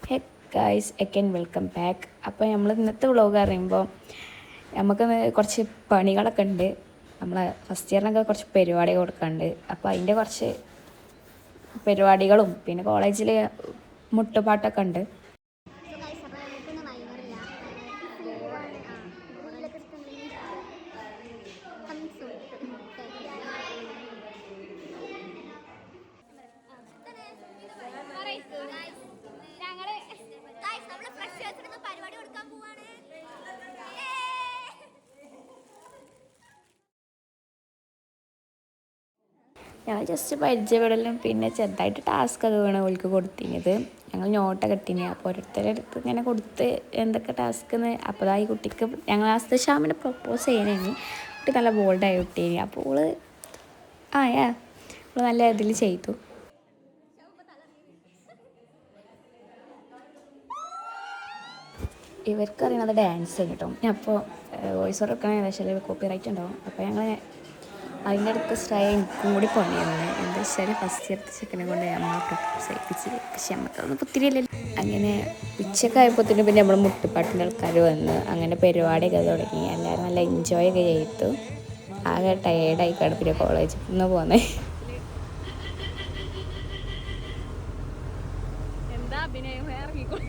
Hey guys again welcome back. അപ്പോൾ നമ്മൾ ഇന്നത്തെ വ്ളോഗ് പറയുമ്പോൾ നമുക്ക് കുറച്ച് പണികളൊക്കെ ഉണ്ട്. നമ്മളെ ഫസ്റ്റ് ഇയറിനൊക്കെ കുറച്ച് പരിപാടികൾ കൊടുക്കാനുണ്ട്. അപ്പോൾ അതിൻ്റെ കുറച്ച് പരിപാടികളും പിന്നെ കോളേജിൽ മുട്ടുപാട്ടൊക്കെ ഉണ്ട്. ഞങ്ങൾ ജസ്റ്റ് പരിചയപ്പെടലും പിന്നെ ചെറുതായിട്ട് ടാസ്ക്കൊക്കെ വേണം ഓൾക്ക് കൊടുത്തിരുന്നത്. ഞങ്ങൾ നോട്ടൊക്കെ ഇട്ടിന്. അപ്പോൾ ഓരോരുത്തരുടെ അടുത്ത് ഇങ്ങനെ കൊടുത്ത് എന്തൊക്കെ ടാസ്ക് എന്ന്. അപ്പോൾ ഈ കുട്ടിക്ക് ഞങ്ങൾ ഷാമിനെ പ്രപ്പോസ് ചെയ്യണേന് കുട്ടി നല്ല ബോൾഡായി കുട്ടീനി. അപ്പോൾ ഓള് ഓള് നല്ല ഇതിൽ ചെയ്തു. ഇവർക്ക് അറിയണത് ഡാൻസ് കേട്ടോ. അപ്പോൾ വോയിസ് ഓവർ വെക്കണ ഏകദേശം കോപ്പി റൈറ്റ് ഉണ്ടാവും. അപ്പോൾ ഞങ്ങൾ അതിൻ്റെ അടുത്ത് സ്റ്റൈ എനിക്കും കൂടി പണിയായിരുന്നു. എന്താ വെച്ചാൽ ഫസ്റ്റ് ഇയർത്തെ ചെക്കനെ കൊണ്ട് നമ്മൾ പ്രപ്പോസ് ചെയ്യിപ്പിച്ച്. പക്ഷെ നമുക്കതൊന്നും പുത്തിരിയല്ലല്ലോ. അങ്ങനെ ഉച്ചയൊക്കെ ആയപ്പോഴത്തേനും പിന്നെ നമ്മൾ മുട്ടുപാട്ടിൻ്റെ ആൾക്കാർ വന്ന് അങ്ങനെ പരിപാടിയൊക്കെ തുടങ്ങി. എല്ലാവരും നല്ല എൻജോയ് ഒക്കെ ചെയ്തു. ആകെ ടയേർഡായിക്കാണ് പിന്നെ കോളേജിൽ നിന്ന് പോകുന്നത്. എന്താ അഭിനയം ഇറങ്ങിക്കോ.